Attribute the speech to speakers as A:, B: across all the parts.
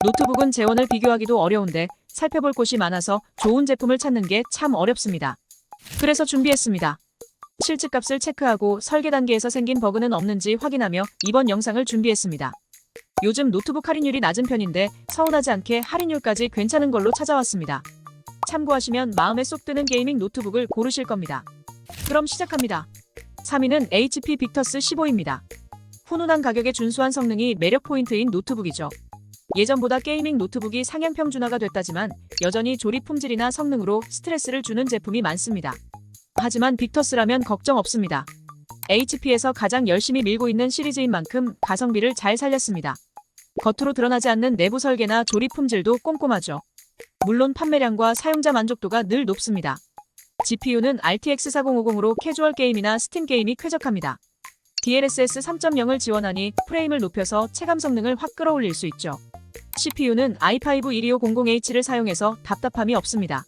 A: 노트북은 재원을 비교하기도 어려운데 살펴볼 곳이 많아서 좋은 제품을 찾는 게 참 어렵습니다. 그래서 준비했습니다. 실측값을 체크하고 설계 단계에서 생긴 버그는 없는지 확인하며 이번 영상을 준비했습니다. 요즘 노트북 할인율이 낮은 편인데 서운하지 않게 할인율까지 괜찮은 걸로 찾아왔습니다. 참고하시면 마음에 쏙 드는 게이밍 노트북을 고르실 겁니다. 그럼 시작합니다. 3위는 HP 빅터스 15입니다. 훈훈한 가격에 준수한 성능이 매력 포인트인 노트북이죠. 예전보다 게이밍 노트북이 상향 평준화가 됐다지만 여전히 조립 품질이나 성능으로 스트레스를 주는 제품이 많습니다. 하지만 빅터스라면 걱정 없습니다. HP에서 가장 열심히 밀고 있는 시리즈인 만큼 가성비를 잘 살렸습니다. 겉으로 드러나지 않는 내부 설계나 조립 품질도 꼼꼼하죠. 물론 판매량과 사용자 만족도가 늘 높습니다. GPU는 RTX 4050으로 캐주얼 게임이나 스팀 게임이 쾌적합니다. DLSS 3.0을 지원하니 프레임을 높여서 체감 성능을 확 끌어올릴 수 있죠. CPU는 i5 12500H를 사용해서 답답함이 없습니다.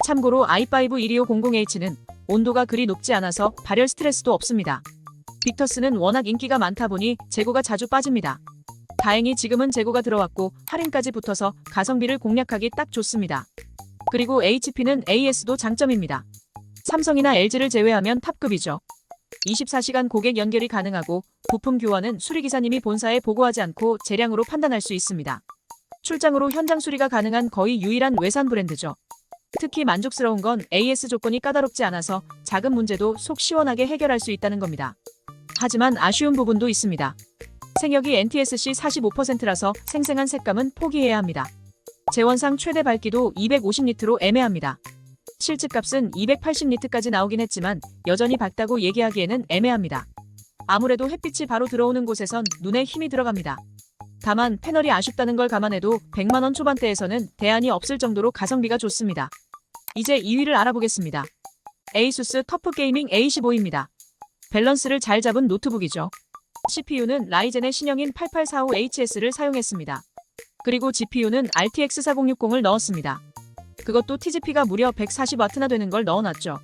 A: 참고로 i5 12500H는 온도가 그리 높지 않아서 발열 스트레스도 없습니다. 빅터스는 워낙 인기가 많다 보니 재고가 자주 빠집니다. 다행히 지금은 재고가 들어왔고 할인까지 붙어서 가성비를 공략하기 딱 좋습니다. 그리고 HP는 AS도 장점입니다. 삼성이나 LG를 제외하면 탑급이죠. 24시간 고객 연결이 가능하고 부품 교환은 수리기사님이 본사에 보고하지 않고 재량으로 판단할 수 있습니다. 출장으로 현장 수리가 가능한 거의 유일한 외산 브랜드죠. 특히 만족스러운 건 AS 조건이 까다롭지 않아서 작은 문제도 속 시원하게 해결할 수 있다는 겁니다. 하지만 아쉬운 부분도 있습니다. 생역이 NTSC 45%라서 생생한 색감은 포기해야 합니다. 재원상 최대 밝기도 250니트로 애매합니다. 실측값은 280니트까지 나오긴 했지만 여전히 밝다고 얘기하기에는 애매합니다. 아무래도 햇빛이 바로 들어오는 곳에선 눈에 힘이 들어갑니다. 다만 패널이 아쉽다는 걸 감안해도 100만원 초반대에서는 대안이 없을 정도로 가성비가 좋습니다. 이제 2위를 알아보겠습니다. ASUS 터프 게이밍 A15입니다. 밸런스를 잘 잡은 노트북이죠. CPU는 라이젠의 신형인 8845HS를 사용했습니다. 그리고 GPU는 RTX 4060을 넣었습니다. 그것도 TGP가 무려 140W나 되는 걸 넣어놨죠.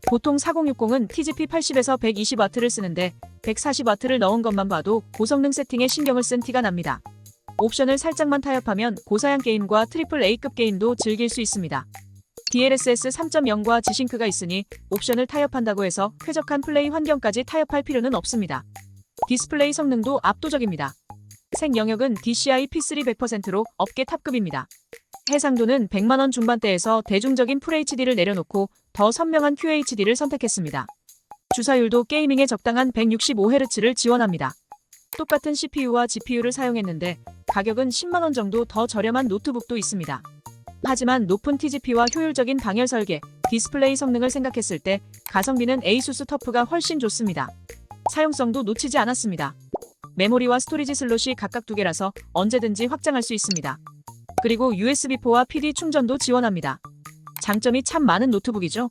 A: 보통 4060은 TGP 80에서 120W를 쓰는데 140W를 넣은 것만 봐도 고성능 세팅에 신경을 쓴 티가 납니다. 옵션을 살짝만 타협하면 고사양 게임과 트리플 A급 게임도 즐길 수 있습니다. DLSS 3.0과 G싱크가 있으니 옵션을 타협한다고 해서 쾌적한 플레이 환경까지 타협할 필요는 없습니다. 디스플레이 성능도 압도적입니다. 색 영역은 DCI P3 100%로 업계 탑급입니다. 해상도는 100만원 중반대에서 대중적인 FHD를 내려놓고 더 선명한 QHD를 선택했습니다. 주사율도 게이밍에 적당한 165Hz를 지원합니다. 똑같은 CPU와 GPU를 사용했는데 가격은 10만원 정도 더 저렴한 노트북도 있습니다. 하지만 높은 TGP와 효율적인 방열 설계, 디스플레이 성능을 생각했을 때 가성비는 ASUS 터프가 훨씬 좋습니다. 사용성도 놓치지 않았습니다. 메모리와 스토리지 슬롯이 각각 2개라서 언제든지 확장할 수 있습니다. 그리고 USB4와 PD 충전도 지원합니다. 장점이 참 많은 노트북이죠.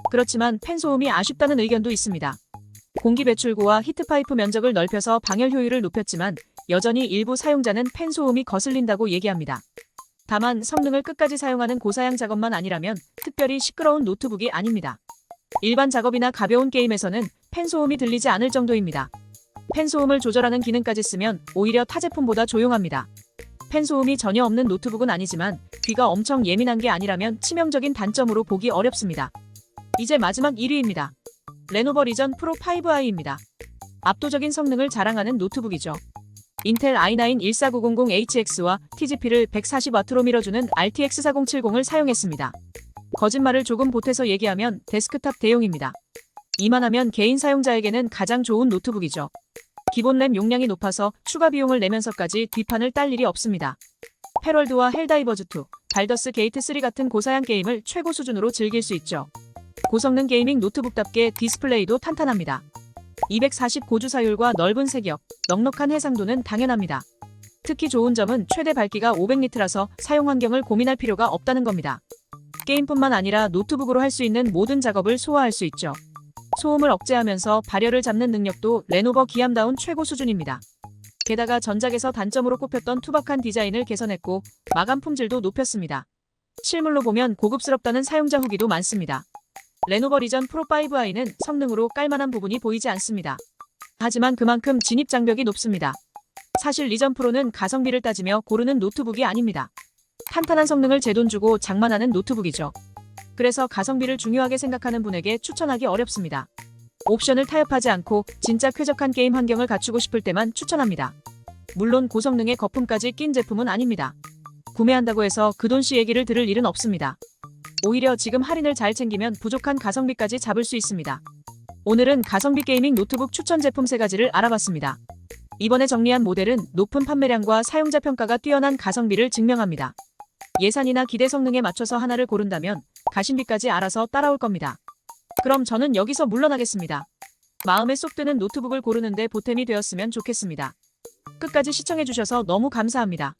A: 그렇지만 팬 소음이 아쉽다는 의견도 있습니다. 공기 배출구와 히트파이프 면적을 넓혀서 방열 효율을 높였지만 여전히 일부 사용자는 팬 소음이 거슬린다고 얘기합니다. 다만 성능을 끝까지 사용하는 고사양 작업만 아니라면 특별히 시끄러운 노트북이 아닙니다. 일반 작업이나 가벼운 게임에서는 팬 소음이 들리지 않을 정도입니다. 팬 소음을 조절하는 기능까지 쓰면 오히려 타 제품보다 조용합니다. 팬 소음이 전혀 없는 노트북은 아니지만 귀가 엄청 예민한 게 아니라면 치명적인 단점으로 보기 어렵습니다. 이제 마지막 1위입니다. 레노버 리전 프로 5i입니다. 압도적인 성능을 자랑하는 노트북이죠. 인텔 i9 14900HX와 TGP를 140W로 밀어주는 RTX 4070을 사용했습니다. 거짓말을 조금 보태서 얘기하면 데스크탑 대용입니다. 이만하면 개인 사용자에게는 가장 좋은 노트북이죠. 기본 램 용량이 높아서 추가 비용을 내면서까지 뒷판을 딸 일이 없습니다. 패럴드와 헬다이버즈2, 발더스 게이트 3 같은 고사양 게임을 최고 수준으로 즐길 수 있죠. 고성능 게이밍 노트북답게 디스플레이도 탄탄합니다. 240 고주사율과 넓은 색역, 넉넉한 해상도는 당연합니다. 특히 좋은 점은 최대 밝기가 500니트라서 사용 환경을 고민할 필요가 없다는 겁니다. 게임뿐만 아니라 노트북으로 할 수 있는 모든 작업을 소화할 수 있죠. 소음을 억제하면서 발열을 잡는 능력도 레노버 기암다운 최고 수준입니다. 게다가 전작에서 단점으로 꼽혔던 투박한 디자인을 개선했고 마감 품질도 높였습니다. 실물로 보면 고급스럽다는 사용자 후기도 많습니다. 레노버 리전 프로 5i는 성능으로 깔만한 부분이 보이지 않습니다. 하지만 그만큼 진입 장벽이 높습니다. 사실 리전 프로는 가성비를 따지며 고르는 노트북이 아닙니다. 탄탄한 성능을 제 돈 주고 장만하는 노트북이죠. 그래서 가성비를 중요하게 생각하는 분에게 추천하기 어렵습니다. 옵션을 타협하지 않고 진짜 쾌적한 게임 환경을 갖추고 싶을 때만 추천합니다. 물론 고성능의 거품까지 낀 제품은 아닙니다. 구매한다고 해서 그 돈씨 얘기를 들을 일은 없습니다. 오히려 지금 할인을 잘 챙기면 부족한 가성비까지 잡을 수 있습니다. 오늘은 가성비 게이밍 노트북 추천 제품 3가지를 알아봤습니다. 이번에 정리한 모델은 높은 판매량과 사용자 평가가 뛰어난 가성비를 증명합니다. 예산이나 기대 성능에 맞춰서 하나를 고른다면 가심비까지 알아서 따라올 겁니다. 그럼 저는 여기서 물러나겠습니다. 마음에 쏙 드는 노트북을 고르는데 보탬이 되었으면 좋겠습니다. 끝까지 시청해주셔서 너무 감사합니다.